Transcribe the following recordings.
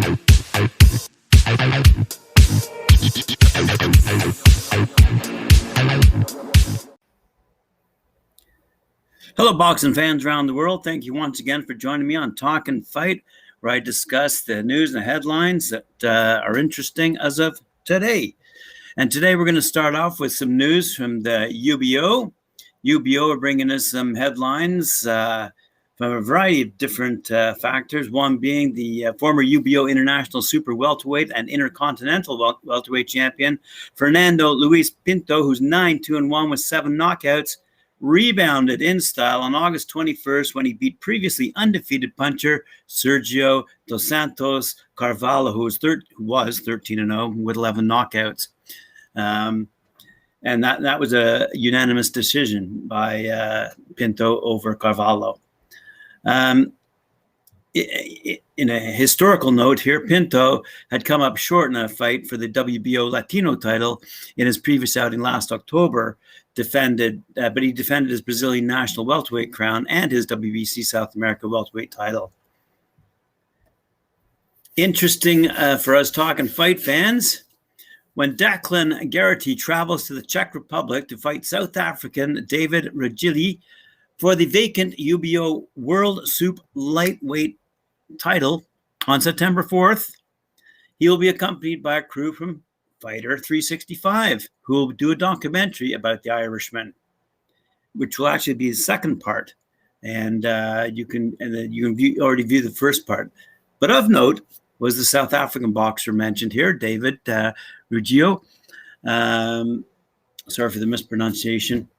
Hello, boxing fans around the world. Thank you once again for joining me on Talkin Fight, where I discuss the news and the headlines that are interesting as of today. And today we're going to start off with some news from the UBO. UBO are bringing us some headlines from a variety of different factors, one being the former UBO International Super Welterweight and Intercontinental Welterweight Champion, Fernando Luis Pinto, who's 9-2-1 with 7 knockouts, rebounded in style on August 21st when he beat previously undefeated puncher Sergio Dos Santos Carvalho, who was 13-0 with 11 knockouts. And that was a unanimous decision by Pinto over Carvalho. In a historical note here, Pinto had come up short in a fight for the WBO Latino title in his previous outing last October, but he defended his Brazilian national welterweight crown and his WBC South America welterweight title. Interesting for us Talkin Fight fans, when Declan Geraghty travels to the Czech Republic to fight South African David Rajili for the vacant UBO World Soup Lightweight title on September 4th, he will be accompanied by a crew from Fighter 365, who will do a documentary about the Irishman, which will actually be the second part, and you can already view the first part. But of note was the South African boxer mentioned here, David Ruggiero. Sorry for the mispronunciation.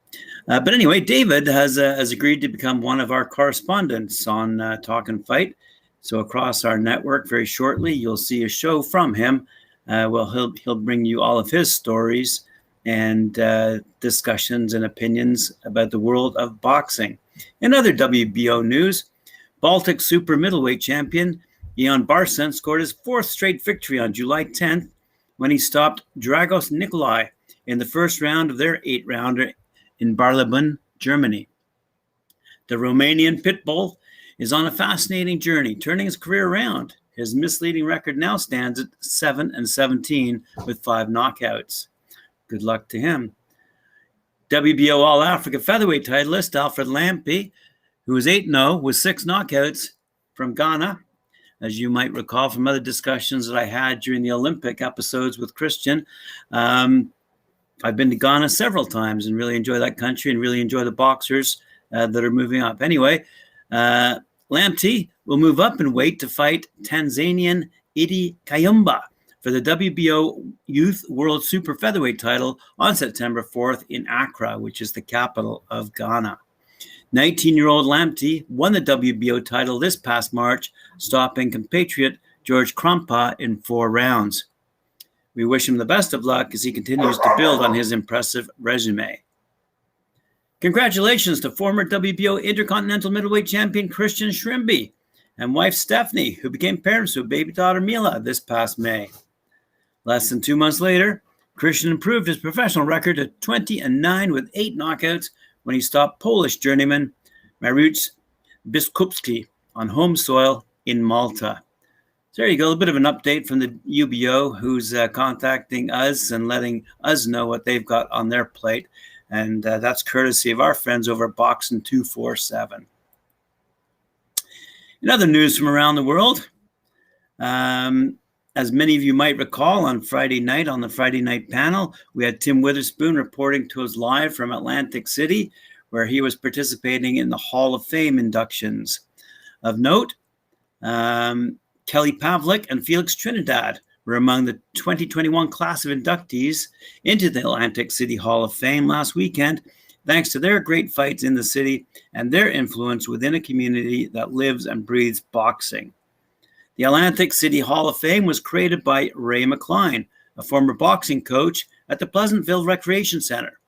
But anyway, David has agreed to become one of our correspondents on Talkin Fight. So across our network, very shortly, you'll see a show from him. He'll bring you all of his stories and discussions and opinions about the world of boxing. In other WBO news, Baltic Super Middleweight Champion Ion Barsen scored his 4th straight victory on July 10th when he stopped Dragos Nikolai in the first round of their 8-rounder in Barleben, Germany. The Romanian Pitbull is on a fascinating journey, turning his career around. His misleading record now stands at 7-17 with 5 knockouts. Good luck to him. WBO All-Africa featherweight titleist Alfred Lampe, who is 8-0 with 6 knockouts from Ghana. As you might recall from other discussions that I had during the Olympic episodes with Christian, I've been to Ghana several times and really enjoy that country and really enjoy the boxers that are moving up. Anyway, Lamte will move up in weight to fight Tanzanian Idi Kayumba for the WBO Youth World Super Featherweight title on September 4th in Accra, which is the capital of Ghana. 19-year-old Lamte won the WBO title this past March, stopping compatriot George Krampa in 4 rounds. We wish him the best of luck as he continues to build on his impressive resume. Congratulations to former WBO Intercontinental Middleweight Champion Christian Shrimby and wife Stephanie, who became parents to a baby daughter Mila this past May. Less than 2 months later, Christian improved his professional record to 20-9 with 8 knockouts when he stopped Polish journeyman Mariusz Biskupski on home soil in Malta. So there you go, a bit of an update from the UBO, who's contacting us and letting us know what they've got on their plate. And that's courtesy of our friends over at Boxing 247. In other news from around the world, as many of you might recall, on Friday night, on the Friday night panel, we had Tim Witherspoon reporting to us live from Atlantic City, where he was participating in the Hall of Fame inductions. Of note, Kelly Pavlik and Felix Trinidad were among the 2021 class of inductees into the Atlantic City Hall of Fame last weekend, thanks to their great fights in the city and their influence within a community that lives and breathes boxing. The Atlantic City Hall of Fame was created by Ray McCline, a former boxing coach at the Pleasantville Recreation Center,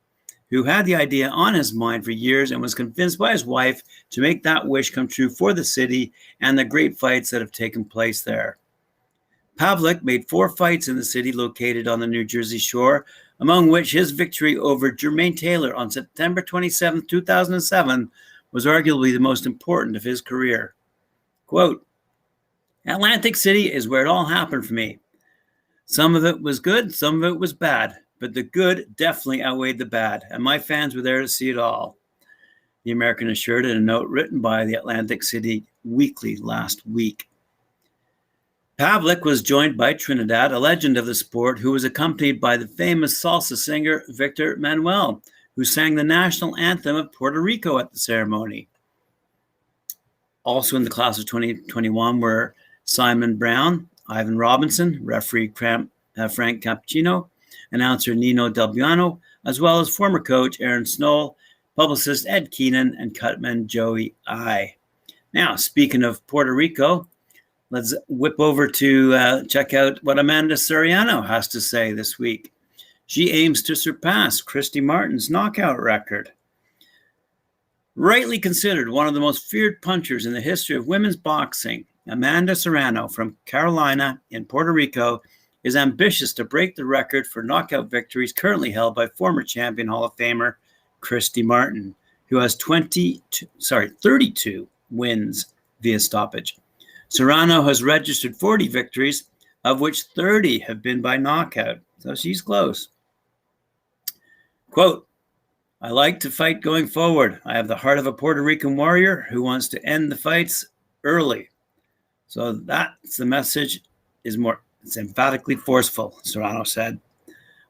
who had the idea on his mind for years and was convinced by his wife to make that wish come true for the city and the great fights that have taken place there. Pavlik made 4 fights in the city located on the New Jersey shore, among which his victory over Jermaine Taylor on September 27, 2007 was arguably the most important of his career. Quote, Atlantic City is where it all happened for me. Some of it was good, some of it was bad, but the good definitely outweighed the bad, and my fans were there to see it all. The American assured in a note written by the Atlantic City Weekly last week. Pavlik was joined by Trinidad, a legend of the sport, who was accompanied by the famous salsa singer Victor Manuel, who sang the national anthem of Puerto Rico at the ceremony. Also in the class of 2021 were Simon Brown, Ivan Robinson, referee Frank Cappuccino, announcer Nino Delbiano, as well as former coach Aaron Snow, publicist Ed Keenan, and cutman Joey I. Now, speaking of Puerto Rico, let's whip over to check out what Amanda Soriano has to say this week. She aims to surpass Christy Martin's knockout record. Rightly considered one of the most feared punchers in the history of women's boxing, Amanda Serrano from Carolina in Puerto Rico is ambitious to break the record for knockout victories currently held by former champion Hall of Famer Christy Martin, who has 32 wins via stoppage. Serrano has registered 40 victories, of which 30 have been by knockout, so she's close. Quote, I like to fight going forward. I have the heart of a Puerto Rican warrior who wants to end the fights early. So that's the message. It's emphatically forceful, Serrano said.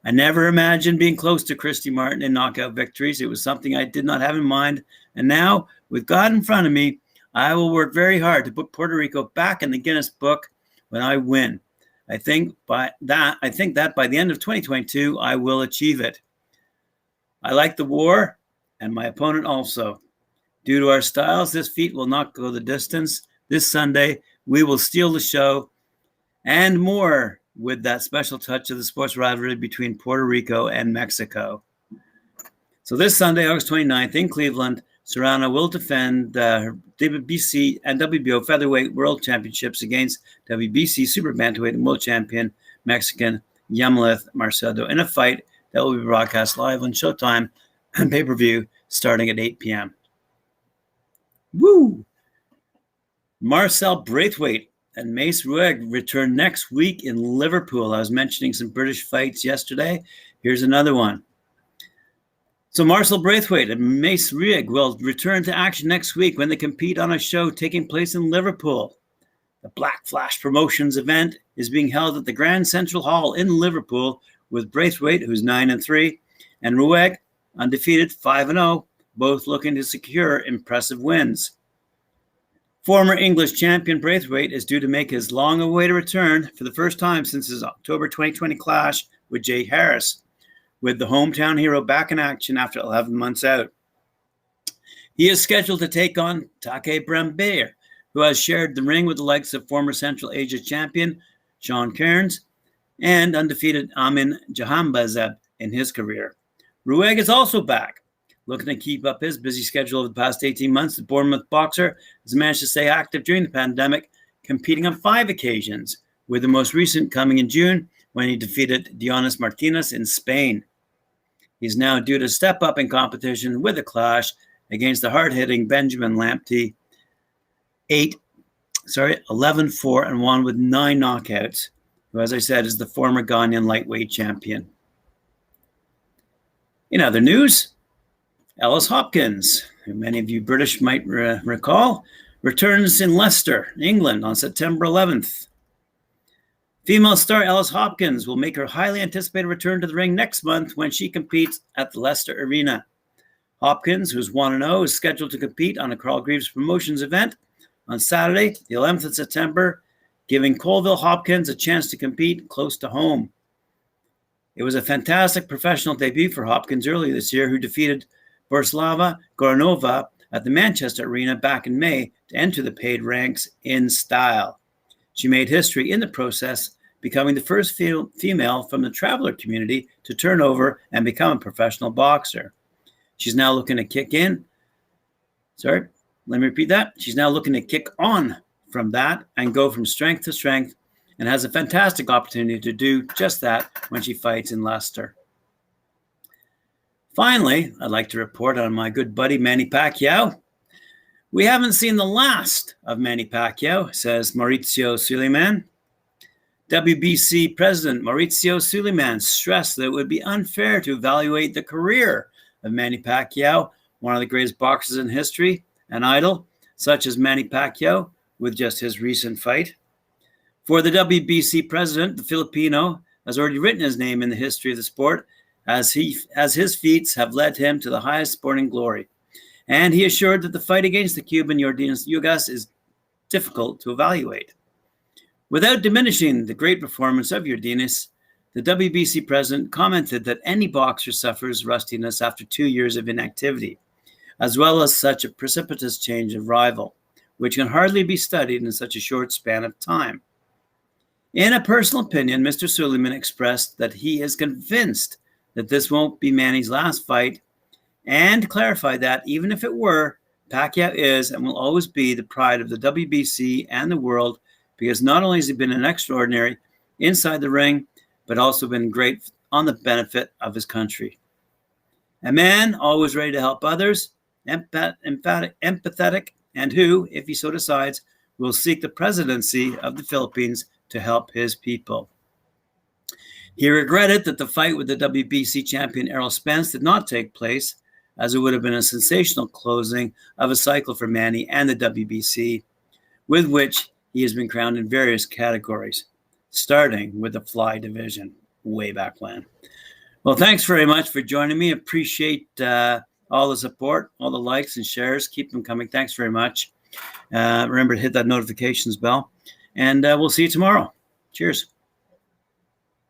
I never imagined being close to Christy Martin in knockout victories. It was something I did not have in mind. And now, with God in front of me, I will work very hard to put Puerto Rico back in the Guinness Book when I win. I think that by the end of 2022, I will achieve it. I like the war, and my opponent also. Due to our styles, this feat will not go the distance. This Sunday, we will steal the show and more with that special touch of the sports rivalry between Puerto Rico and Mexico. So this Sunday, August 29th in Cleveland, Serrano will defend her WBC and WBO featherweight world championships against WBC super bantamweight and world champion Mexican Yamileth Marcelo in a fight that will be broadcast live on Showtime and pay-per-view starting at 8 p.m. Woo! Marcel Braithwaite and Mace Rueg return next week in Liverpool. I was mentioning some British fights yesterday. Here's another one. So Marcel Braithwaite and Mace Rueg will return to action next week when they compete on a show taking place in Liverpool. The Black Flash Promotions event is being held at the Grand Central Hall in Liverpool with Braithwaite, who's 9-3, and Rueg, undefeated 5-0, both looking to secure impressive wins. Former English champion Braithwaite is due to make his long-awaited return for the first time since his October 2020 clash with Jay Harris, with the hometown hero back in action after 11 months out. He is scheduled to take on Take Brembeer, who has shared the ring with the likes of former Central Asia champion Sean Kearns and undefeated Amin Jahambazeb in his career. Rueg is also back. Looking to keep up his busy schedule over the past 18 months, the Bournemouth boxer has managed to stay active during the pandemic, competing on 5 occasions, with the most recent coming in June when he defeated Dionis Martinez in Spain. He's now due to step up in competition with a clash against the hard-hitting Benjamin Lamptey, 11-4-1 with 9 knockouts, who, as I said, is the former Ghanaian lightweight champion. In other news, Ellis Hopkins, who many of you British might recall, returns in Leicester, England on September 11th. Female star Ellis Hopkins will make her highly anticipated return to the ring next month when she competes at the Leicester Arena. Hopkins, who's 1-0, is scheduled to compete on a Carl Greaves Promotions event on Saturday, the 11th of September, giving Colville Hopkins a chance to compete close to home. It was a fantastic professional debut for Hopkins earlier this year, who defeated Borislava Goranova at the Manchester Arena back in May to enter the paid ranks in style. She made history in the process, becoming the first female from the traveler community to turn over and become a professional boxer. She's now looking to kick on from that and go from strength to strength, and has a fantastic opportunity to do just that when she fights in Leicester. Finally, I'd like to report on my good buddy Manny Pacquiao. We haven't seen the last of Manny Pacquiao, says Mauricio Suleiman. WBC President Mauricio Suleiman stressed that it would be unfair to evaluate the career of Manny Pacquiao, one of the greatest boxers in history, an idol, such as Manny Pacquiao, with just his recent fight. For the WBC president, the Filipino has already written his name in the history of the sport, as his feats have led him to the highest sporting glory. And he assured that the fight against the Cuban Yordenis Ugas is difficult to evaluate. Without diminishing the great performance of Yordenis, the WBC president commented that any boxer suffers rustiness after 2 years of inactivity, as well as such a precipitous change of rival, which can hardly be studied in such a short span of time. In a personal opinion, Mr. Suleiman expressed that he is convinced that this won't be Manny's last fight, and clarified that even if it were, Pacquiao is and will always be the pride of the WBC and the world, because not only has he been an extraordinary inside the ring, but also been great on the benefit of his country. A man always ready to help others, empathetic, and who, if he so decides, will seek the presidency of the Philippines to help his people. He regretted that the fight with the WBC champion Errol Spence did not take place, as it would have been a sensational closing of a cycle for Manny and the WBC, with which he has been crowned in various categories, starting with the fly division way back when. Well, thanks very much for joining me. Appreciate all the support, all the likes and shares. Keep them coming. Thanks very much. Remember to hit that notifications bell, and we'll see you tomorrow. Cheers.